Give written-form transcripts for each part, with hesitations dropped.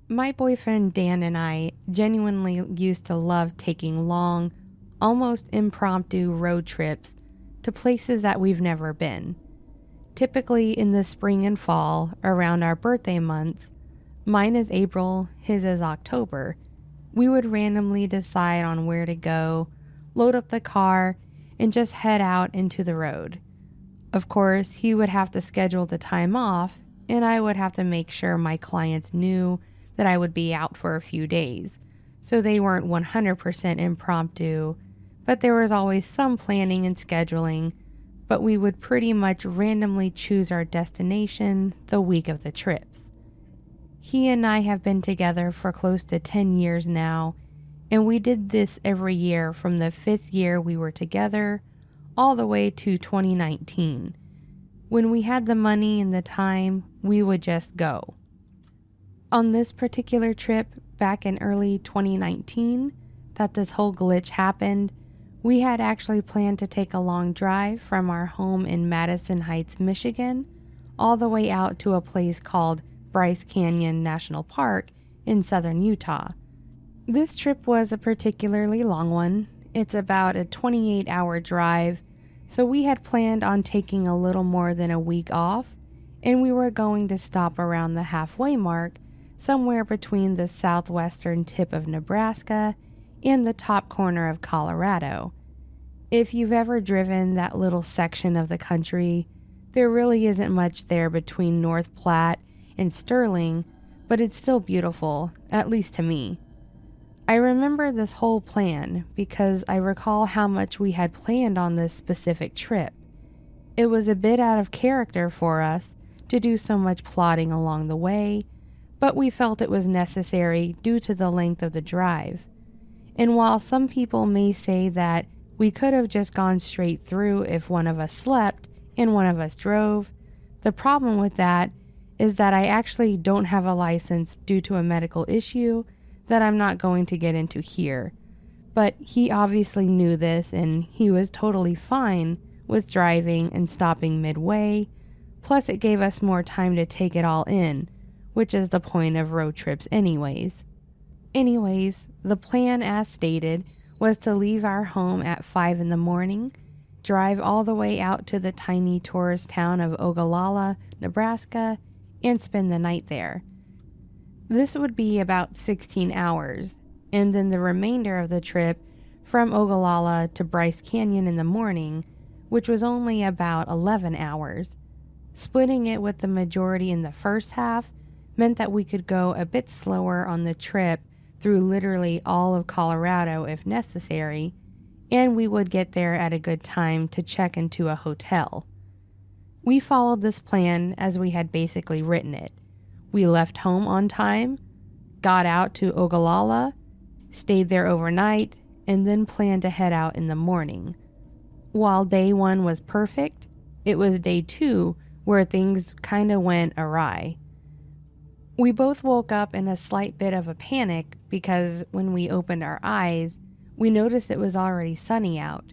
My boyfriend Dan and I genuinely used to love taking long, almost impromptu road trips to places that we've never been. Typically in the spring and fall, around our birthday months, mine is April, his is October, we would randomly decide on where to go, load up the car, and just head out into the road. Of course, he would have to schedule the time off, and I would have to make sure my clients knew that I would be out for a few days, so they weren't 100% impromptu, but there was always some planning and scheduling, but we would pretty much randomly choose our destination the week of the trips. He and I have been together for close to 10 years now, and we did this every year from the 5th year we were together all the way to 2019. When we had the money and the time, we would just go. On this particular trip back in early 2019, that this whole glitch happened, we had actually planned to take a long drive from our home in Madison Heights, Michigan, all the way out to a place called Bryce Canyon National Park in southern Utah. This trip was a particularly long one. It's about a 28-hour drive, so we had planned on taking a little more than a week off, and we were going to stop around the halfway mark somewhere between the southwestern tip of Nebraska and the top corner of Colorado. If you've ever driven that little section of the country, there really isn't much there between North Platte and Sterling, but it's still beautiful, at least to me. I remember this whole plan because I recall how much we had planned on this specific trip. It was a bit out of character for us to do so much plotting along the way, but we felt it was necessary due to the length of the drive. And while some people may say that we could have just gone straight through if one of us slept and one of us drove, the problem with that is that I actually don't have a license due to a medical issue that I'm not going to get into here. But he obviously knew this and he was totally fine with driving and stopping midway, plus it gave us more time to take it all in, which is the point of road trips anyways. The plan as stated was to leave our home at 5 in the morning, drive all the way out to the tiny tourist town of Ogallala, Nebraska, and spend the night there. This would be about 16 hours, and then the remainder of the trip from Ogallala to Bryce Canyon in the morning, which was only about 11 hours. Splitting it with the majority in the first half meant that we could go a bit slower on the trip through literally all of Colorado if necessary, and we would get there at a good time to check into a hotel. We followed this plan as we had basically written it. We left home on time, got out to Ogallala, stayed there overnight, and then planned to head out in the morning. While day 1 was perfect, it was day 2 where things kinda went awry. We both woke up in a slight bit of a panic because when we opened our eyes, we noticed it was already sunny out.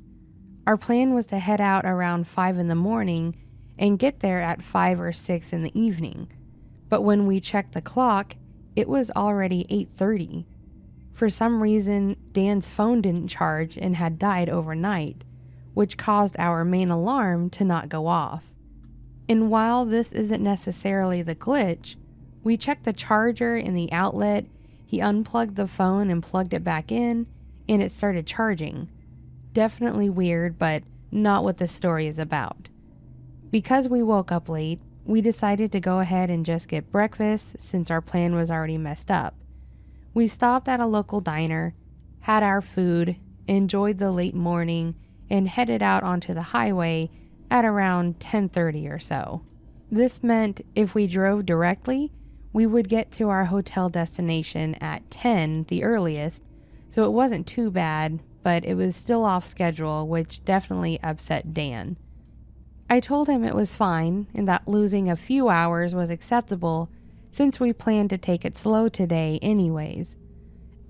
Our plan was to head out around 5 in the morning and get there at 5 or 6 in the evening. But when we checked the clock, it was already 8:30. For some reason, Dan's phone didn't charge and had died overnight, which caused our main alarm to not go off. And while this isn't necessarily the glitch, we checked the charger in the outlet, he unplugged the phone and plugged it back in, and it started charging. Definitely weird, but not what this story is about. Because we woke up late, we decided to go ahead and just get breakfast since our plan was already messed up. We stopped at a local diner, had our food, enjoyed the late morning, and headed out onto the highway at around 10:30 or so. This meant if we drove directly, we would get to our hotel destination at 10, the earliest, so it wasn't too bad, but it was still off schedule, which definitely upset Dan. I told him it was fine and that losing a few hours was acceptable since we planned to take it slow today anyways.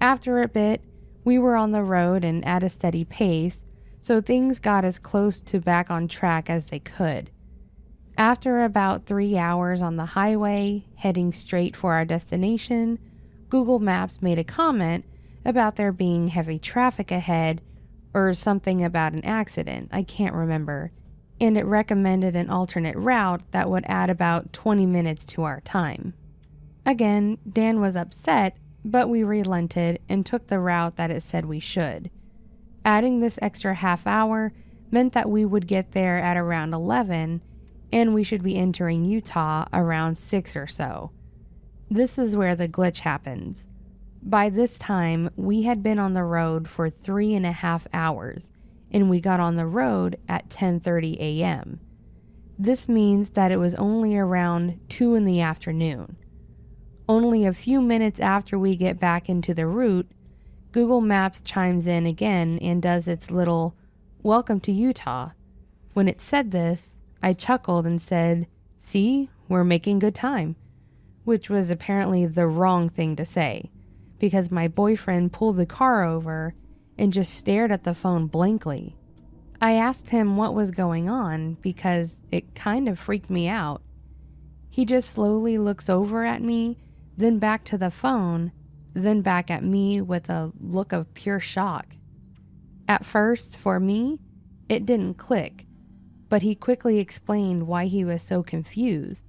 After a bit, we were on the road and at a steady pace, so things got as close to back on track as they could. After about 3 hours on the highway, heading straight for our destination, Google Maps made a comment about there being heavy traffic ahead or something about an accident, I can't remember, and it recommended an alternate route that would add about 20 minutes to our time. Again, Dan was upset, but we relented and took the route that it said we should. Adding this extra half hour meant that we would get there at around 11, and we should be entering Utah around 6 or so. This is where the glitch happens. By this time, we had been on the road for 3.5 hours, and we got on the road at 10:30 a.m. This means that it was only around 2 in the afternoon. Only a few minutes after we get back into the route, Google Maps chimes in again and does its little, "Welcome to Utah." When it said this, I chuckled and said, "See, we're making good time," which was apparently the wrong thing to say, because my boyfriend pulled the car over and just stared at the phone blankly. I asked him what was going on because it kind of freaked me out. He just slowly looks over at me, then back to the phone, then back at me with a look of pure shock. At first, for me, it didn't click, but he quickly explained why he was so confused.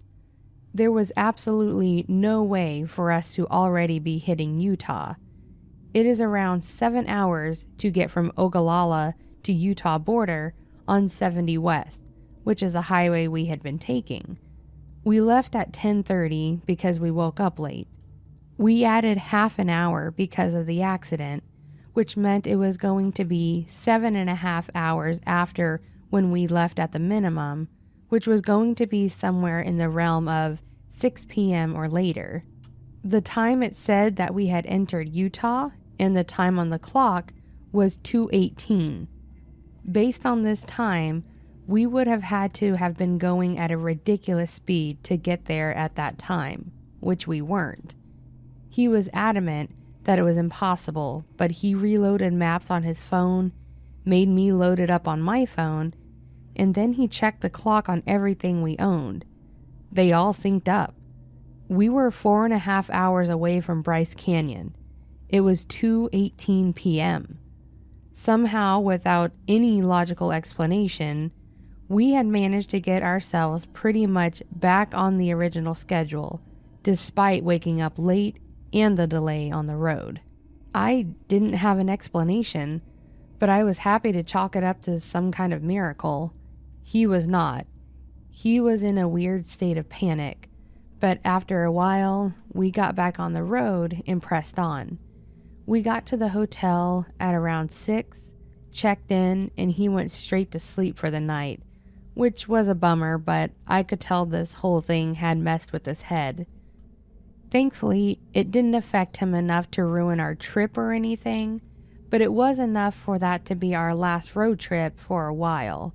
There was absolutely no way for us to already be hitting Utah. It is around 7 hours to get from Ogallala to Utah border on 70 West, which is the highway we had been taking. We left at 10:30 because we woke up late. We added half an hour because of the accident, which meant it was going to be 7.5 hours after when we left at the minimum, which was going to be somewhere in the realm of 6 p.m. or later. The time it said that we had entered Utah and the time on the clock was 2:18. Based on this time, we would have had to have been going at a ridiculous speed to get there at that time, which we weren't. He was adamant that it was impossible, but he reloaded maps on his phone, made me load it up on my phone, and then he checked the clock on everything we owned. They all synced up. We were 4.5 hours away from Bryce Canyon. It was 2:18 p.m. Somehow, without any logical explanation, we had managed to get ourselves pretty much back on the original schedule, despite waking up late and the delay on the road. I didn't have an explanation, but I was happy to chalk it up to some kind of miracle. He was not. He was in a weird state of panic, but after a while, we got back on the road and pressed on. We got to the hotel at around 6, checked in, and he went straight to sleep for the night, which was a bummer, but I could tell this whole thing had messed with his head. Thankfully, it didn't affect him enough to ruin our trip or anything, but it was enough for that to be our last road trip for a while.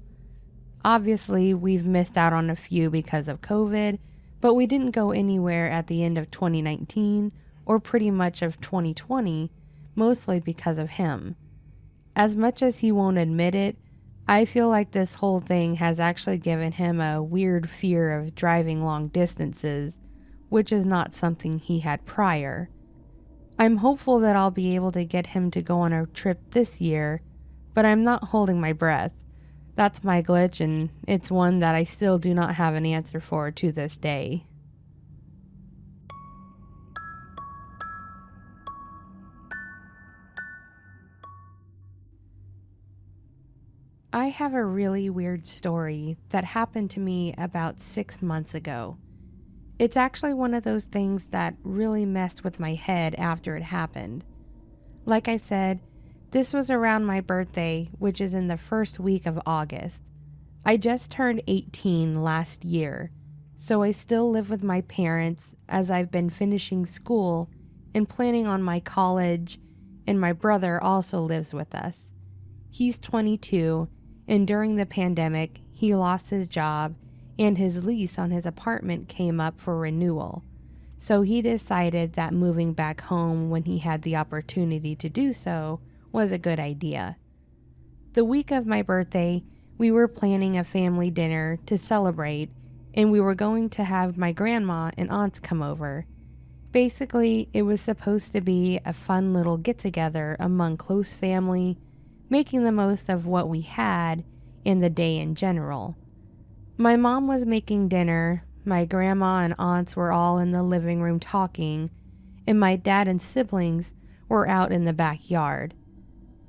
Obviously, we've missed out on a few because of COVID, but we didn't go anywhere at the end of 2019 or pretty much of 2020, mostly because of him. As much as he won't admit it, I feel like this whole thing has actually given him a weird fear of driving long distances, which is not something he had prior. I'm hopeful that I'll be able to get him to go on a trip this year, but I'm not holding my breath. That's my glitch, and it's one that I still do not have an answer for to this day. I have a really weird story that happened to me about 6 months ago. It's actually one of those things that really messed with my head after it happened. Like I said, this was around my birthday, which is in the first week of August. I just turned 18 last year, so I still live with my parents as I've been finishing school and planning on my college, and my brother also lives with us. He's 22, and during the pandemic, he lost his job and his lease on his apartment came up for renewal. So he decided that moving back home when he had the opportunity to do so was a good idea. The week of my birthday, we were planning a family dinner to celebrate, and we were going to have my grandma and aunts come over. Basically, it was supposed to be a fun little get together among close family, making the most of what we had in the day in general. My mom was making dinner, my grandma and aunts were all in the living room talking, and my dad and siblings were out in the backyard.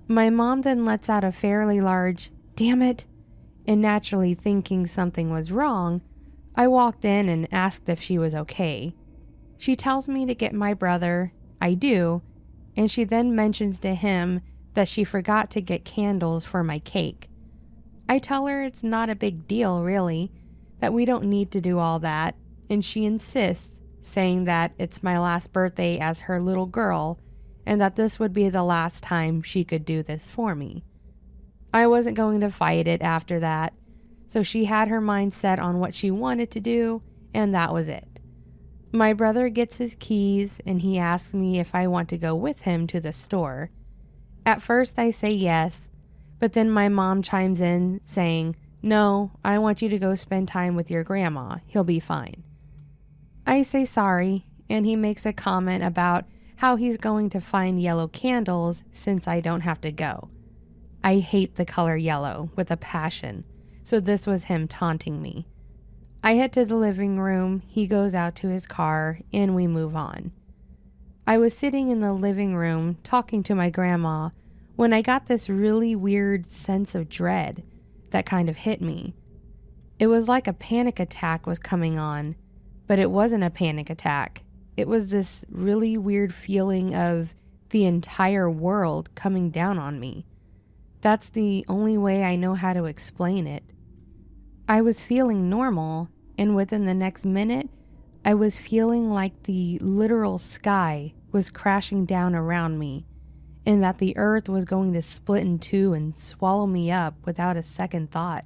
My mom then lets out a fairly large, "Damn it!" and naturally thinking something was wrong, I walked in and asked if she was okay. She tells me to get my brother. I do, and she then mentions to him that she forgot to get candles for my cake. I tell her it's not a big deal, really, that we don't need to do all that, and she insists, saying that it's my last birthday as her little girl and that this would be the last time she could do this for me. I wasn't going to fight it after that, so she had her mind set on what she wanted to do, and that was it. My brother gets his keys and he asks me if I want to go with him to the store. At first I say yes, but then my mom chimes in saying, "No, I want you to go spend time with your grandma. He'll be fine." I say sorry, and he makes a comment about how he's going to find yellow candles since I don't have to go. I hate the color yellow with a passion, so this was him taunting me. I head to the living room, he goes out to his car, and we move on. I was sitting in the living room talking to my grandma when I got this really weird sense of dread that kind of hit me. It was like a panic attack was coming on, but it wasn't a panic attack. It was this really weird feeling of the entire world coming down on me. That's the only way I know how to explain it. I was feeling normal, and within the next minute, I was feeling like the literal sky was crashing down around me, and that the earth was going to split in two and swallow me up without a second thought.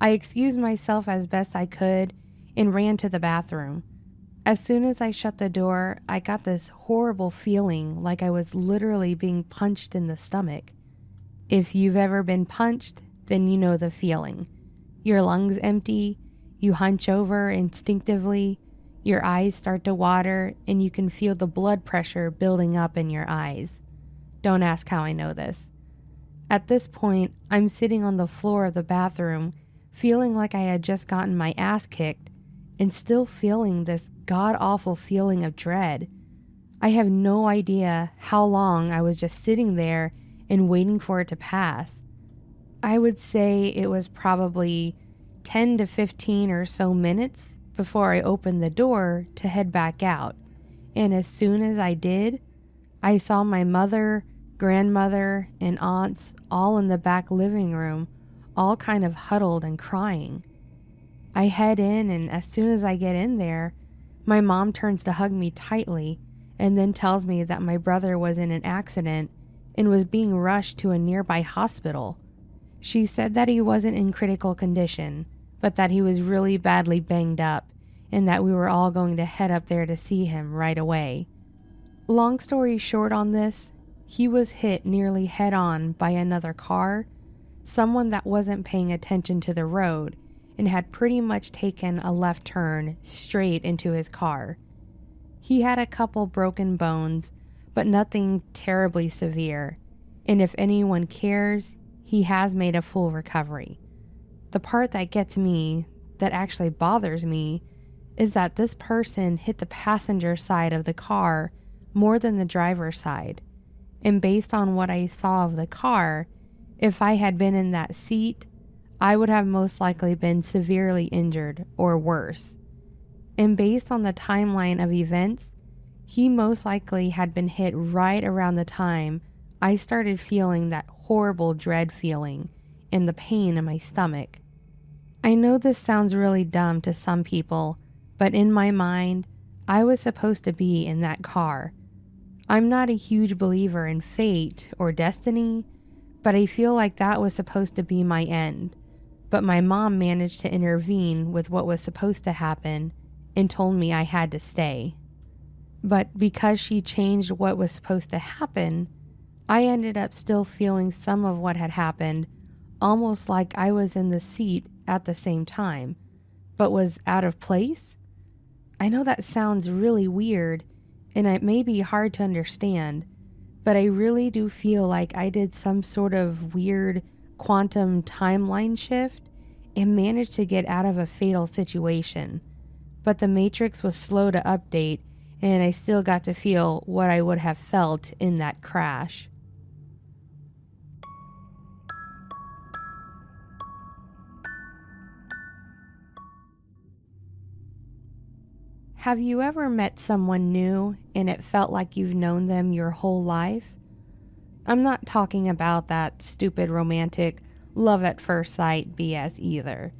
I excused myself as best I could and ran to the bathroom. As soon as I shut the door, I got this horrible feeling like I was literally being punched in the stomach. If you've ever been punched, then you know the feeling. Your lungs empty, you hunch over instinctively, your eyes start to water, and you can feel the blood pressure building up in your eyes. Don't ask how I know this. At this point, I'm sitting on the floor of the bathroom, feeling like I had just gotten my ass kicked, and still feeling this god-awful feeling of dread. I have no idea how long I was just sitting there and waiting for it to pass. I would say it was probably 10 to 15 or so minutes before I opened the door to head back out. And as soon as I did, I saw my mother, grandmother, and aunts all in the back living room, all kind of huddled and crying. I head in, and as soon as I get in there, my mom turns to hug me tightly and then tells me that my brother was in an accident and was being rushed to a nearby hospital. She said that he wasn't in critical condition, but that he was really badly banged up and that we were all going to head up there to see him right away. Long story short on this, he was hit nearly head on by another car, someone that wasn't paying attention to the road and had pretty much taken a left turn straight into his car. He had a couple broken bones, but nothing terribly severe, and if anyone cares, he has made a full recovery. The part that gets me, that actually bothers me, is that this person hit the passenger side of the car more than the driver's side. And based on what I saw of the car, if I had been in that seat, I would have most likely been severely injured or worse. And based on the timeline of events, he most likely had been hit right around the time I started feeling that horrible dread feeling and the pain in my stomach. I know this sounds really dumb to some people, but in my mind, I was supposed to be in that car. I'm not a huge believer in fate or destiny, but I feel like that was supposed to be my end. But my mom managed to intervene with what was supposed to happen and told me I had to stay. But because she changed what was supposed to happen, I ended up still feeling some of what had happened, almost like I was in the seat at the same time, but was out of place. I know that sounds really weird, and it may be hard to understand, but I really do feel like I did some sort of weird quantum timeline shift and managed to get out of a fatal situation. But the Matrix was slow to update, and I still got to feel what I would have felt in that crash. Have you ever met someone new and it felt like you've known them your whole life? I'm not talking about that stupid romantic love at first sight BS either.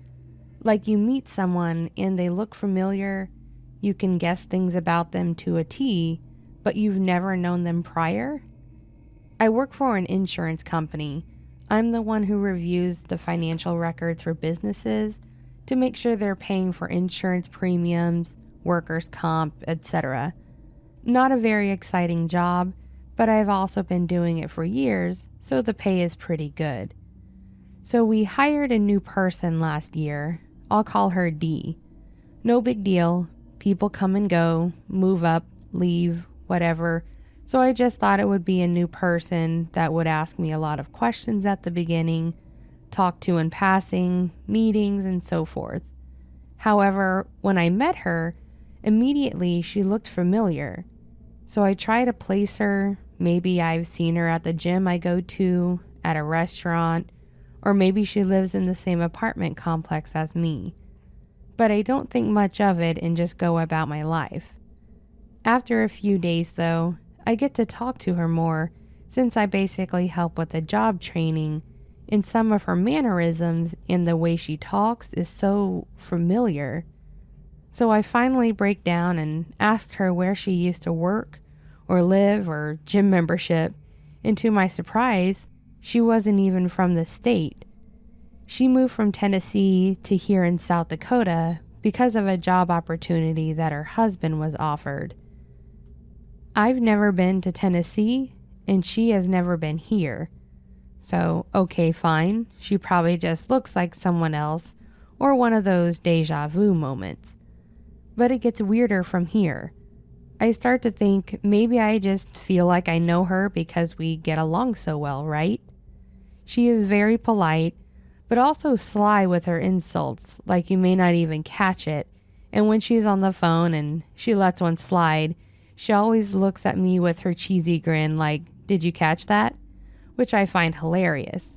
Like you meet someone and they look familiar, you can guess things about them to a T, but you've never known them prior? I work for an insurance company. I'm the one who reviews the financial records for businesses to make sure they're paying for insurance premiums, workers' comp, etc. Not a very exciting job, but I've also been doing it for years, so the pay is pretty good. So we hired a new person last year. I'll call her D. No big deal. People come and go, move up, leave, whatever. So I just thought it would be a new person that would ask me a lot of questions at the beginning, talk to in passing, meetings, and so forth. However, when I met her, immediately she looked familiar. So I try to place her. Maybe I've seen her at the gym I go to, at a restaurant, or maybe she lives in the same apartment complex as me. But I don't think much of it and just go about my life. After a few days, though, I get to talk to her more since I basically help with the job training, and some of her mannerisms and the way she talks is so familiar. So I finally break down and asked her where she used to work or live or gym membership, and to my surprise, she wasn't even from the state. She moved from Tennessee to here in South Dakota because of a job opportunity that her husband was offered. I've never been to Tennessee, and she has never been here. So, okay, fine, she probably just looks like someone else, or one of those deja vu moments. But it gets weirder from here. I start to think maybe I just feel like I know her because we get along so well, right? She is very polite, but also sly with her insults, like you may not even catch it. And when she's on the phone and she lets one slide, she always looks at me with her cheesy grin like, "Did you catch that?" Which I find hilarious.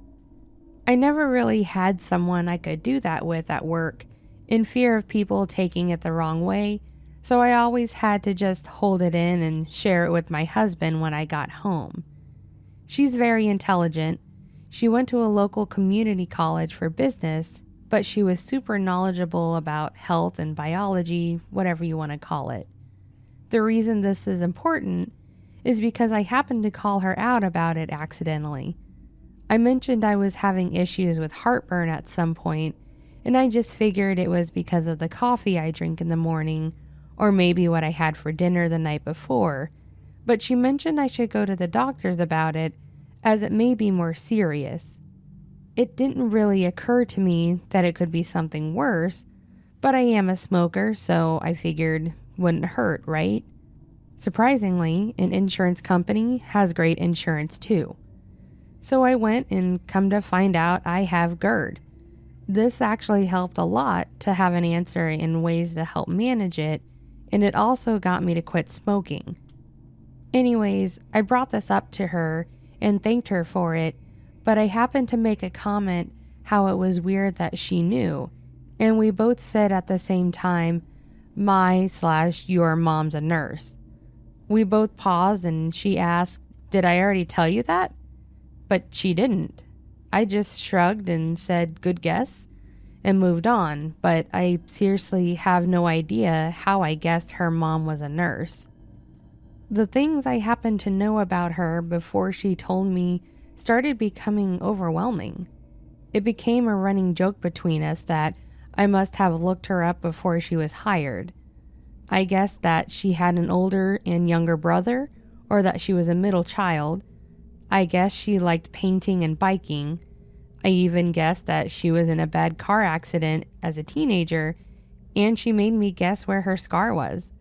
I never really had someone I could do that with at work, in fear of people taking it the wrong way, so I always had to just hold it in and share it with my husband when I got home. She's very intelligent. She went to a local community college for business, but she was super knowledgeable about health and biology, whatever you want to call it. The reason this is important is because I happened to call her out about it accidentally. I mentioned I was having issues with heartburn at some point, and I just figured it was because of the coffee I drink in the morning, or maybe what I had for dinner the night before, but she mentioned I should go to the doctors about it, as it may be more serious. It didn't really occur to me that it could be something worse, but I am a smoker, so I figured wouldn't hurt, right? Surprisingly, an insurance company has great insurance too. So I went, and come to find out I have GERD. This actually helped a lot to have an answer in ways to help manage it, and it also got me to quit smoking. Anyways, I brought this up to her and thanked her for it, but I happened to make a comment how it was weird that she knew, and we both said at the same time, "My/your mom's a nurse." We both paused and she asked, "Did I already tell you that?" But she didn't. I just shrugged and said, "Good guess," and moved on, but I seriously have no idea how I guessed her mom was a nurse. The things I happened to know about her before she told me started becoming overwhelming. It became a running joke between us that I must have looked her up before she was hired. I guessed that she had an older and younger brother, or that she was a middle child. I guessed she liked painting and biking. I even guessed that she was in a bad car accident as a teenager, and she made me guess where her scar was.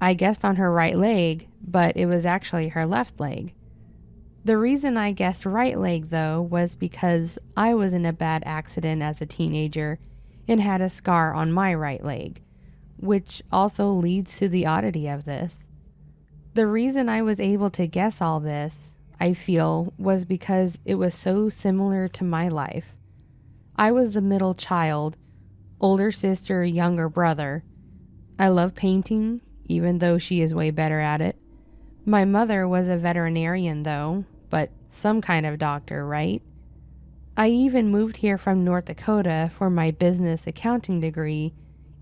I guessed on her right leg, but it was actually her left leg. The reason I guessed right leg, though, was because I was in a bad accident as a teenager and had a scar on my right leg, which also leads to the oddity of this. The reason I was able to guess all this, I feel, was because it was so similar to my life. I was the middle child, older sister, younger brother. I love painting, even though she is way better at it. My mother was a veterinarian, though, but some kind of doctor, right? I even moved here from North Dakota for my business accounting degree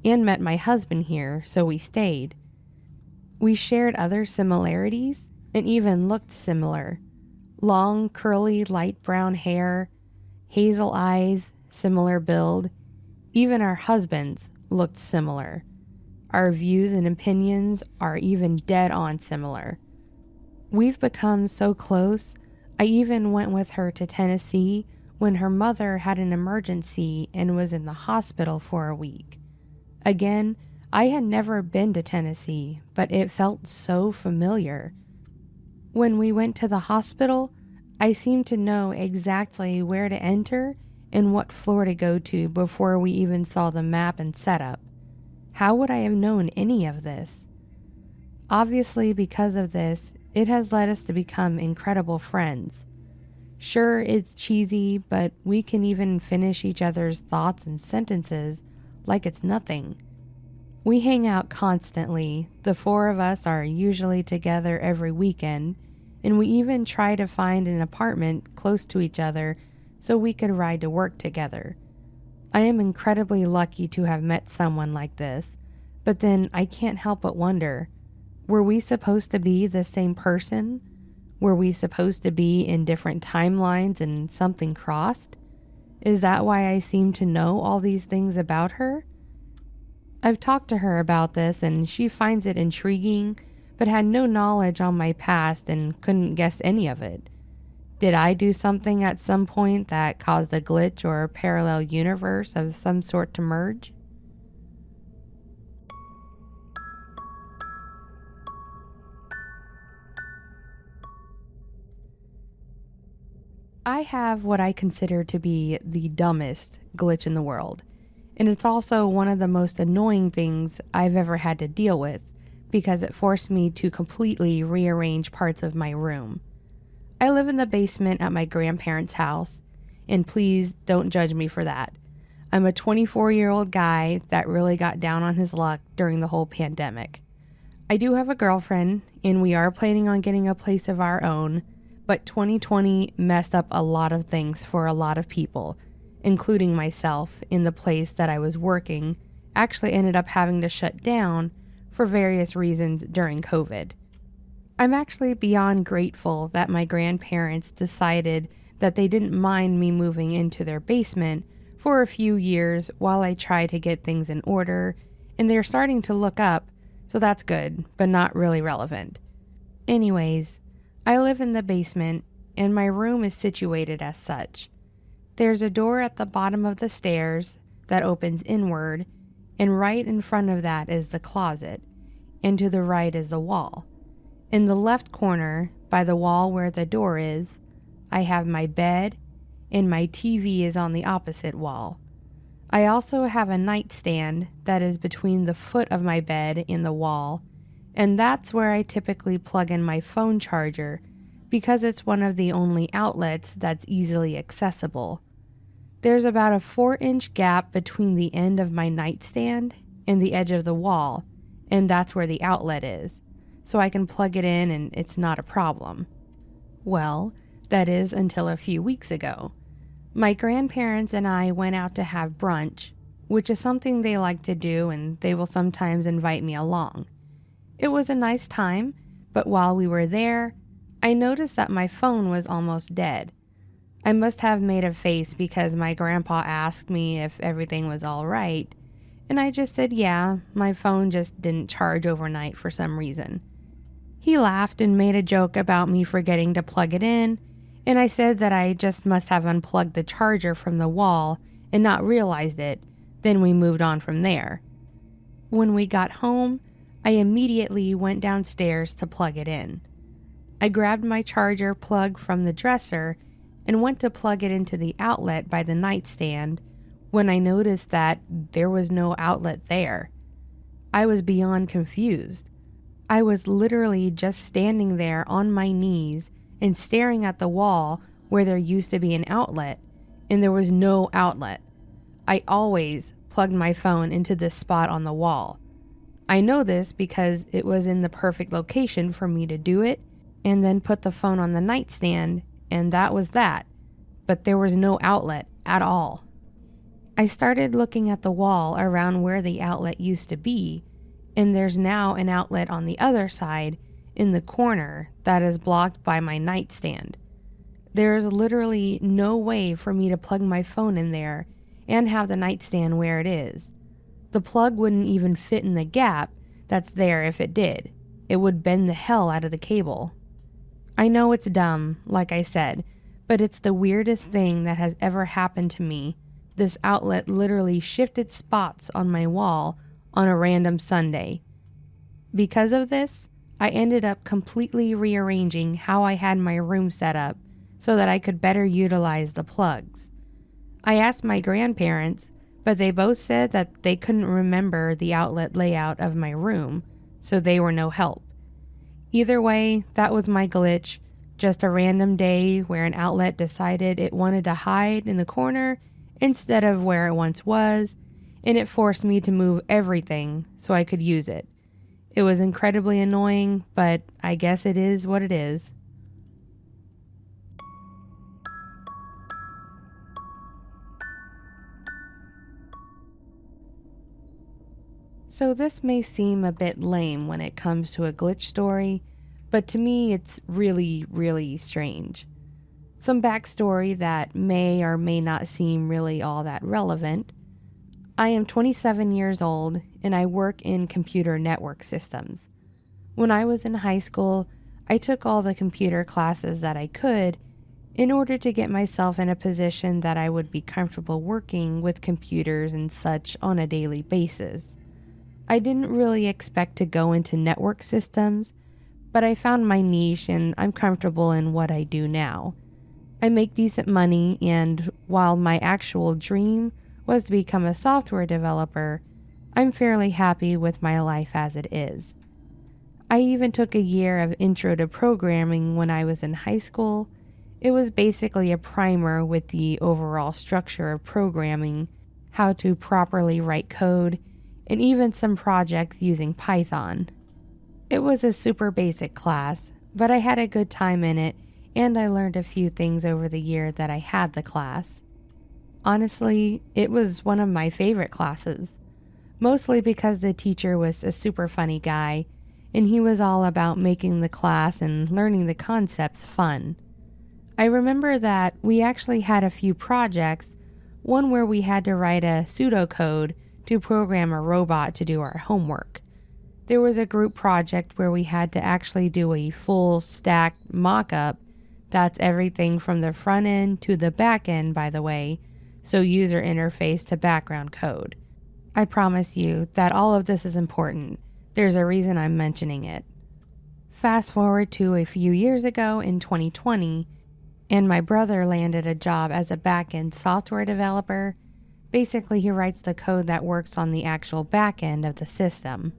and met my husband here, so we stayed. We shared other similarities and even looked similar. Long, curly, light brown hair, hazel eyes, similar build. Even our husbands looked similar. Our views and opinions are even dead on similar. We've become so close, I even went with her to Tennessee when her mother had an emergency and was in the hospital for a week. Again, I had never been to Tennessee, but it felt so familiar. When we went to the hospital, I seemed to know exactly where to enter and what floor to go to before we even saw the map and setup. How would I have known any of this? Obviously, because of this, it has led us to become incredible friends. Sure, it's cheesy, but we can even finish each other's thoughts and sentences like it's nothing. We hang out constantly. The four of us are usually together every weekend, and we even try to find an apartment close to each other so we could ride to work together. I am incredibly lucky to have met someone like this, but then I can't help but wonder, were we supposed to be the same person? Were we supposed to be in different timelines and something crossed? Is that why I seem to know all these things about her? I've talked to her about this and she finds it intriguing, but had no knowledge on my past and couldn't guess any of it. Did I do something at some point that caused a glitch or a parallel universe of some sort to merge? I have what I consider to be the dumbest glitch in the world, and it's also one of the most annoying things I've ever had to deal with because it forced me to completely rearrange parts of my room. I live in the basement at my grandparents' house, and please don't judge me for that. I'm a 24-year-old guy that really got down on his luck during the whole pandemic. I do have a girlfriend, and we are planning on getting a place of our own, but 2020 messed up a lot of things for a lot of people, including myself, in the place that I was working actually ended up having to shut down for various reasons during COVID. I'm actually beyond grateful that my grandparents decided that they didn't mind me moving into their basement for a few years while I try to get things in order, and they're starting to look up, so that's good, but not really relevant. Anyways, I live in the basement, and my room is situated as such. There's a door at the bottom of the stairs that opens inward, and right in front of that is the closet, and to the right is the wall. In the left corner, by the wall where the door is, I have my bed, and my TV is on the opposite wall. I also have a nightstand that is between the foot of my bed and the wall, and that's where I typically plug in my phone charger because it's one of the only outlets that's easily accessible. There's about a 4-inch gap between the end of my nightstand and the edge of the wall, and that's where the outlet is, so I can plug it in and it's not a problem. Well, that is until a few weeks ago. My grandparents and I went out to have brunch, which is something they like to do, and they will sometimes invite me along. It was a nice time, but while we were there, I noticed that my phone was almost dead. I must have made a face because my grandpa asked me if everything was all right, and I just said yeah, my phone just didn't charge overnight for some reason. He laughed and made a joke about me forgetting to plug it in, and I said that I just must have unplugged the charger from the wall and not realized it. Then we moved on from there. When we got home, I immediately went downstairs to plug it in. I grabbed my charger plug from the dresser and went to plug it into the outlet by the nightstand when I noticed that there was no outlet there. I was beyond confused. I was literally just standing there on my knees and staring at the wall where there used to be an outlet, and there was no outlet. I always plugged my phone into this spot on the wall. I know this because it was in the perfect location for me to do it, and then put the phone on the nightstand, and that was that. But there was no outlet at all. I started looking at the wall around where the outlet used to be, and there's now an outlet on the other side in the corner that is blocked by my nightstand. There is literally no way for me to plug my phone in there and have the nightstand where it is. The plug wouldn't even fit in the gap that's there if it did. It would bend the hell out of the cable. I know it's dumb, like I said, but it's the weirdest thing that has ever happened to me. This outlet literally shifted spots on my wall on a random Sunday. Because of this, I ended up completely rearranging how I had my room set up so that I could better utilize the plugs. I asked my grandparents, but they both said that they couldn't remember the outlet layout of my room, so they were no help. Either way, that was my glitch, just a random day where an outlet decided it wanted to hide in the corner instead of where it once was, and it forced me to move everything so I could use it. It was incredibly annoying, but I guess it is what it is. So this may seem a bit lame when it comes to a glitch story, but to me it's really, really strange. Some backstory that may or may not seem really all that relevant. I am 27 years old and I work in computer network systems. When I was in high school, I took all the computer classes that I could in order to get myself in a position that I would be comfortable working with computers and such on a daily basis. I didn't really expect to go into network systems, but I found my niche and I'm comfortable in what I do now. I make decent money, and while my actual dream was to become a software developer, I'm fairly happy with my life as it is. I even took a year of intro to programming when I was in high school. It was basically a primer with the overall structure of programming, how to properly write code, and even some projects using Python. It was a super basic class, but I had a good time in it, and I learned a few things over the year that I had the class. Honestly, it was one of my favorite classes, mostly because the teacher was a super funny guy, and he was all about making the class and learning the concepts fun. I remember that we actually had a few projects, one where we had to write a pseudocode to program a robot to do our homework. There was a group project where we had to actually do a full stack mock-up. That's everything from the front end to the back end, by the way, so user interface to background code. I promise you that all of this is important. There's a reason I'm mentioning it. Fast forward to a few years ago in 2020, and my brother landed a job as a back-end software developer. Basically, he writes the code that works on the actual back end of the system.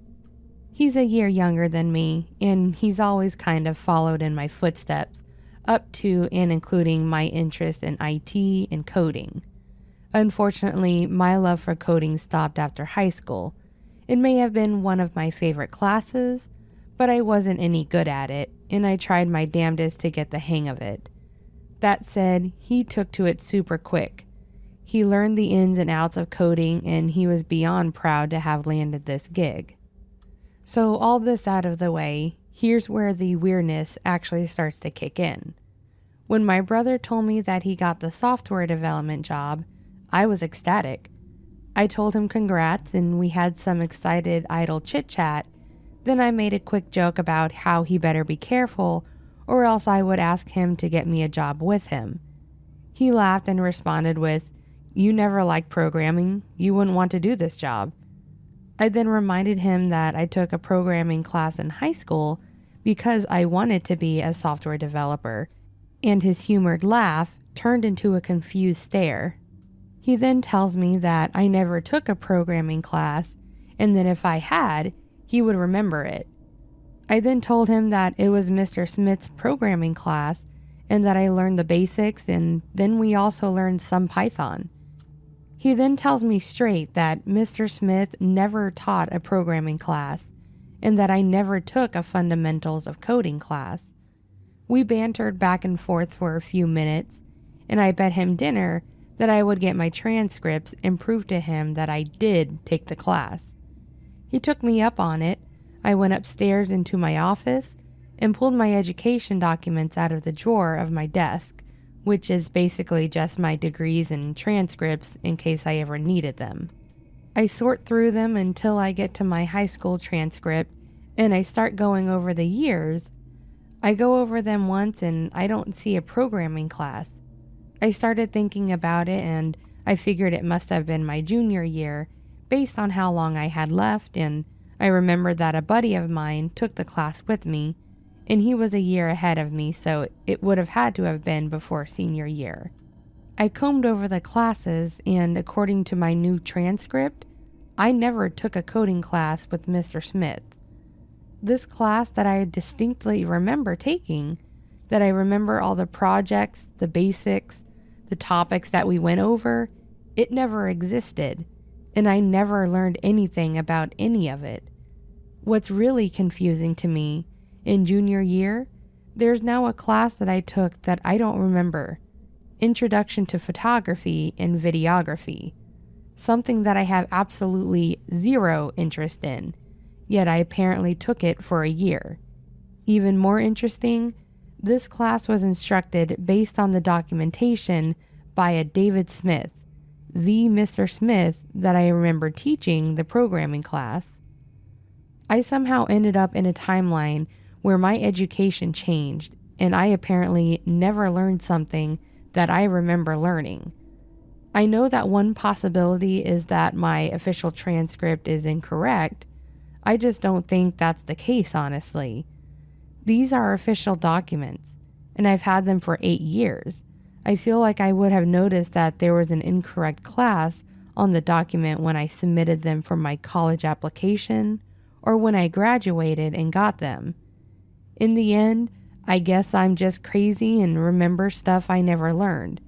He's a year younger than me, and he's always kind of followed in my footsteps, up to and including my interest in IT and coding. Unfortunately, my love for coding stopped after high school. It may have been one of my favorite classes, but I wasn't any good at it, and I tried my damnedest to get the hang of it. That said, he took to it super quick. He learned the ins and outs of coding, and he was beyond proud to have landed this gig. So all this out of the way, here's where the weirdness actually starts to kick in. When my brother told me that he got the software development job, I was ecstatic. I told him congrats, and we had some excited idle chit-chat. Then I made a quick joke about how he better be careful, or else I would ask him to get me a job with him. He laughed and responded with, "You never liked programming. You wouldn't want to do this job." I then reminded him that I took a programming class in high school because I wanted to be a software developer, and his humored laugh turned into a confused stare. He then tells me that I never took a programming class, and that if I had, he would remember it. I then told him that it was Mr. Smith's programming class and that I learned the basics, and then we also learned some Python. He then tells me straight that Mr. Smith never taught a programming class and that I never took a fundamentals of coding class. We bantered back and forth for a few minutes, and I bet him dinner that I would get my transcripts and prove to him that I did take the class. He took me up on it. I went upstairs into my office and pulled my education documents out of the drawer of my desk, which is basically just my degrees and transcripts in case I ever needed them. I sort through them until I get to my high school transcript, and I start going over the years. I go over them once and I don't see a programming class. I started thinking about it, and I figured it must have been my junior year based on how long I had left, and I remembered that a buddy of mine took the class with me, and he was a year ahead of me, so it would have had to have been before senior year. I combed over the classes, and according to my new transcript, I never took a coding class with Mr. Smith. This class that I distinctly remember taking, that I remember all the projects, the basics, the topics that we went over, it never existed, and I never learned anything about any of it. What's really confusing to me, in junior year, there's now a class that I took that I don't remember, Introduction to Photography and Videography, something that I have absolutely zero interest in, yet I apparently took it for a year. Even more interesting, this class was instructed based on the documentation by a David Smith, the Mr. Smith that I remember teaching the programming class. I somehow ended up in a timeline where my education changed, and I apparently never learned something that I remember learning. I know that one possibility is that my official transcript is incorrect. I just don't think that's the case, honestly. These are official documents, and I've had them for 8 years. I feel like I would have noticed that there was an incorrect class on the document when I submitted them for my college application or when I graduated and got them. In the end, I guess I'm just crazy and remember stuff I never learned,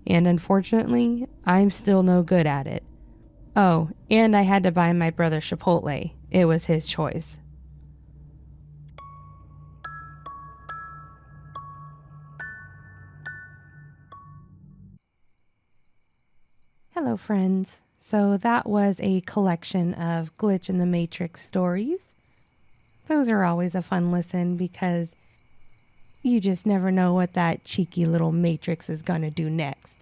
and unfortunately, I'm still no good at it. Oh, and I had to buy my brother Chipotle. It was his choice. Hello, friends. So that was a collection of Glitch in the Matrix stories. Those are always a fun listen because you just never know what that cheeky little Matrix is going to do next.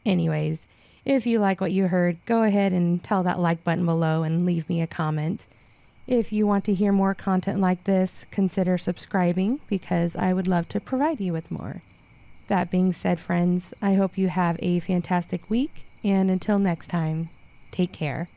Anyways, if you like what you heard, go ahead and tell that like button below and leave me a comment. If you want to hear more content like this, consider subscribing because I would love to provide you with more. That being said, friends, I hope you have a fantastic week, and until next time, take care.